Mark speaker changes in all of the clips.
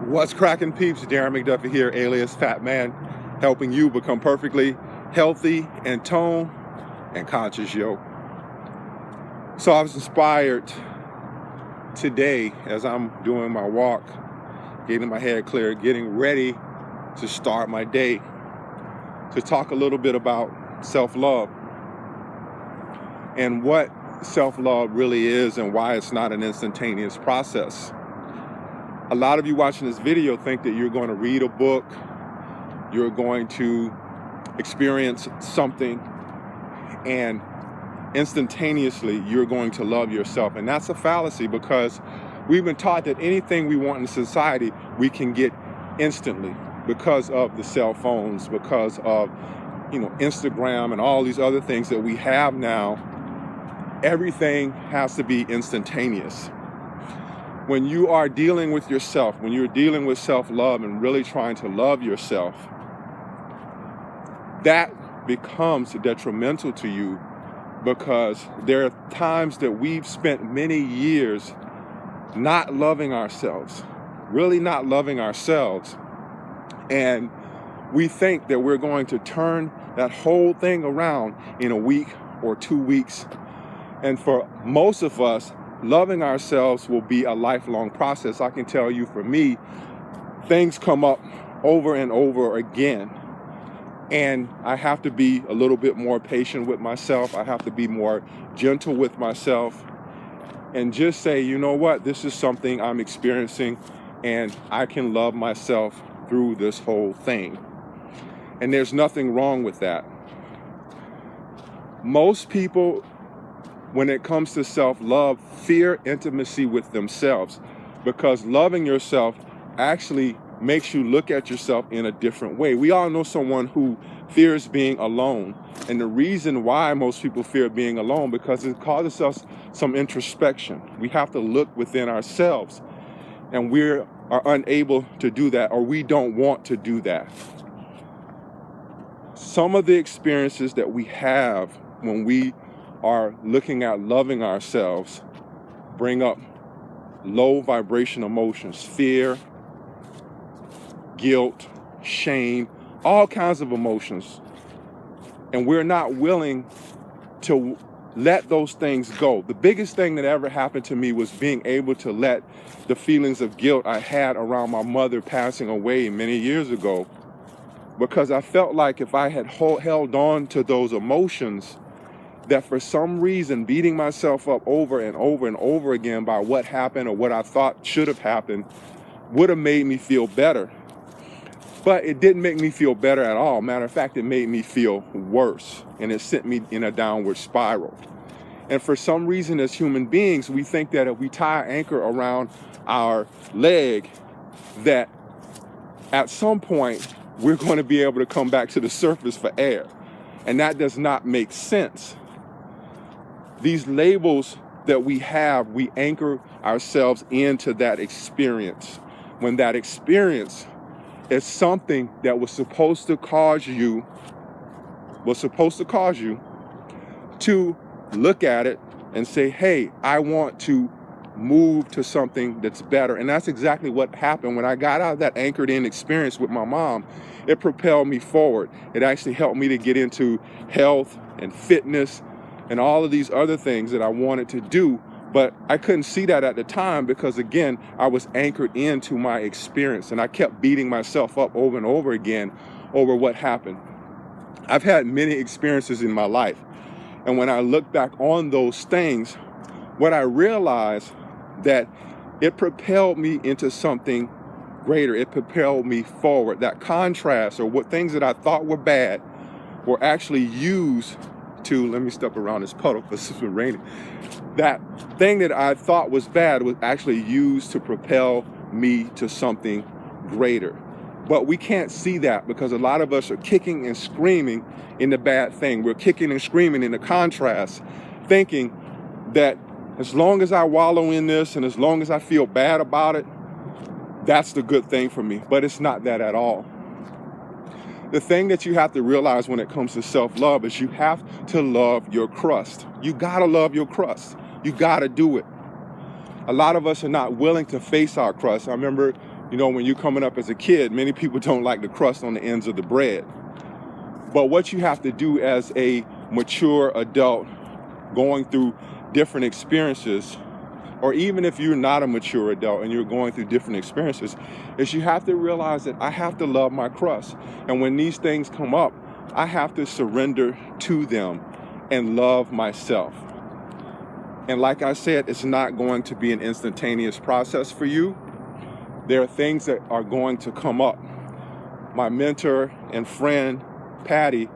Speaker 1: What's cracking, peeps? Darren McDuffie here, alias Fat Man, helping you become perfectly healthy and toned and conscious, yo. So I was inspired today as I'm doing my walk, getting my head clear, getting ready to start my day, to talk a little bit about self-love and what self-love really is and why it's not an instantaneous process. A lot of you watching this video think that you're going to read a book, you're going to experience something, and instantaneously you're going to love yourself. And that's a fallacy, because we've been taught that anything we want in society we can get instantly because of the cell phones, because of Instagram and all these other things that we have now. Everything has to be instantaneous. When you are dealing with yourself, when you're dealing with self-love and really trying to love yourself, that becomes detrimental to you, because there are times that we've spent many years not loving ourselves, really not loving ourselves. And we think that we're going to turn that whole thing around in a week or 2 weeks. And for most of us, loving ourselves will be a lifelong process. I can tell you, for me, things come up over and over again. And I have to be a little bit more patient with myself. I have to be more gentle with myself and just say, you know what, this is something I'm experiencing and I can love myself through this whole thing. And there's nothing wrong with that. Most people, when it comes to self-love, fear intimacy with themselves, because loving yourself actually makes you look at yourself in a different way. We all know someone who fears being alone. And the reason why most people fear being alone, because it causes us some introspection. We have to look within ourselves, and we are unable to do that, or we don't want to do that. Some of the experiences that we have when we are looking at loving ourselves bring up low vibration emotions, fear, guilt, shame, all kinds of emotions. And we're not willing to let those things go. The biggest thing that ever happened to me was being able to let the feelings of guilt I had around my mother passing away many years ago, because I felt like if I had held on to those emotions, that for some reason, beating myself up over and over and over again by what happened or what I thought should have happened would have made me feel better. But it didn't make me feel better at all. Matter of fact, it made me feel worse, and it sent me in a downward spiral. And for some reason, as human beings, we think that if we tie an anchor around our leg, that at some point we're going to be able to come back to the surface for air. And that does not make sense. These labels that we have, we anchor ourselves into that experience. When that experience is something that was supposed to cause you to look at it and say, hey, I want to move to something that's better. And that's exactly what happened when I got out of that anchored in experience with my mom. It propelled me forward. It actually helped me to get into health and fitness and all of these other things that I wanted to do. But I couldn't see that at the time, because again, I was anchored into my experience, and I kept beating myself up over and over again over what happened. I've had many experiences in my life, and when I look back on those things, what I realized that it propelled me into something greater. It propelled me forward. That contrast, or what things that I thought were bad, were actually used to, let me step around this puddle because it's been raining. That thing that I thought was bad was actually used to propel me to something greater. But we can't see that, because a lot of us are kicking and screaming in the bad thing. We're kicking and screaming in the contrast, thinking that as long as I wallow in this and as long as I feel bad about it, that's the good thing for me. But it's not that at all. The thing that you have to realize when it comes to self-love is you have to love your crust. You gotta love your crust. You gotta do it. A lot of us are not willing to face our crust. I remember You know, when you're coming up as a kid, many people don't like the crust on the ends of the bread. But what you have to do as a mature adult going through different experiences, or even if you're not a mature adult and you're going through different experiences, is you have to realize that I have to love my crust. And when these things come up, I have to surrender to them and love myself. And like I said, it's not going to be an instantaneous process for you. There are things that are going to come up. My mentor and friend, Patty,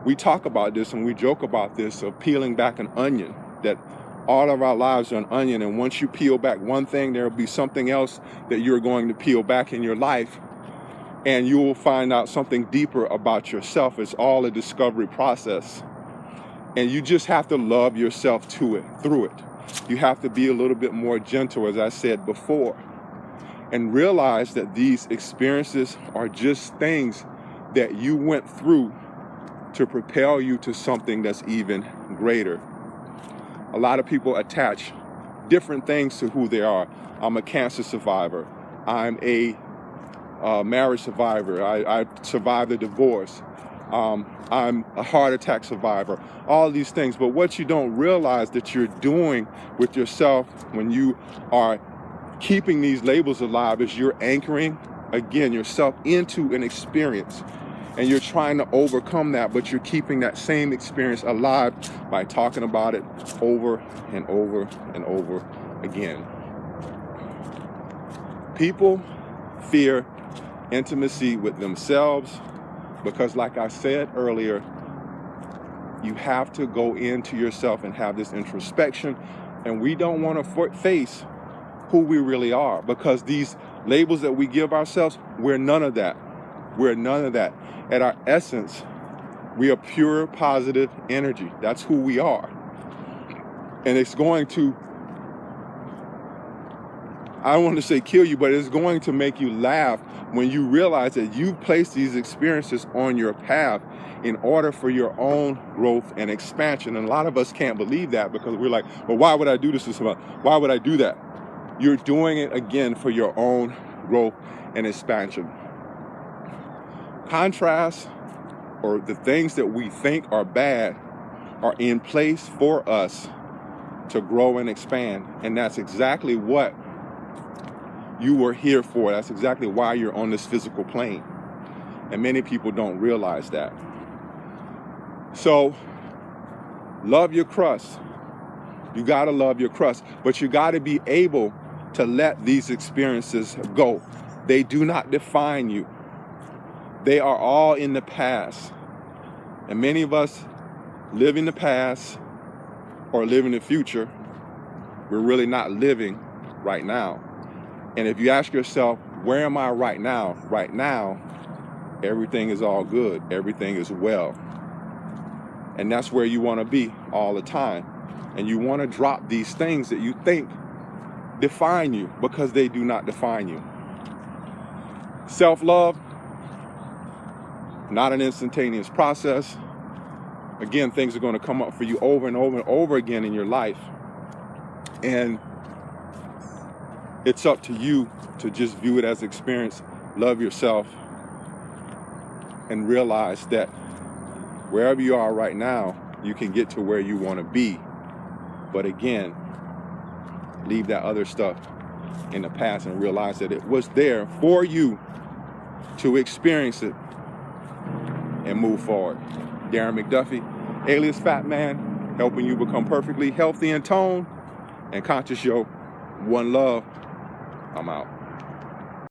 Speaker 1: we talk about this and we joke about this of peeling back an onion, that all of our lives are an onion, and once you peel back one thing, there will be something else that you're going to peel back in your life, and you will find out something deeper about yourself. It's all a discovery process. And you just have to love yourself through it. You have to be a little bit more gentle, as I said before, and realize that these experiences are just things that you went through to propel you to something that's even greater. A lot of people attach different things to who they are. I'm a cancer survivor. I'm a marriage survivor. I survived a divorce. I'm a heart attack survivor. All these things. But what you don't realize that you're doing with yourself when you are keeping these labels alive is you're anchoring, again, yourself into an experience. And you're trying to overcome that, but you're keeping that same experience alive by talking about it over and over and over again. People fear intimacy with themselves because, like I said earlier, you have to go into yourself and have this introspection. And we don't want to face who we really are, because these labels that we give ourselves, we're none of that. We're none of that. At our essence, we are pure positive energy. That's who we are. And it's going to, I don't want to say kill you, but it's going to make you laugh when you realize that you've placed these experiences on your path in order for your own growth and expansion. And a lot of us can't believe that, because we're like, well, why would I do this to somebody? Why would I do that? You're doing it, again, for your own growth and expansion. Contrast, or the things that we think are bad, are in place for us to grow and expand. And that's exactly what you were here for. That's exactly why you're on this physical plane. And many people don't realize that. So, love your crust. You gotta love your crust, but you gotta be able to let these experiences go. They do not define you. They are all in the past. And many of us live in the past or live in the future. We're really not living right now. And if you ask yourself, where am I right now? Right now, everything is all good. Everything is well. And that's where you want to be all the time. And you want to drop these things that you think define you, because they do not define you. Self-love, not an instantaneous process. Again, things are going to come up for you over and over and over again in your life. And it's up to you to just view it as experience, love yourself, and realize that wherever you are right now, you can get to where you want to be. But again, leave that other stuff in the past and realize that it was there for you to experience it and move forward. Darren McDuffie, alias Fat Man, helping you become perfectly healthy in tone and conscious. Yo, one love. I'm out.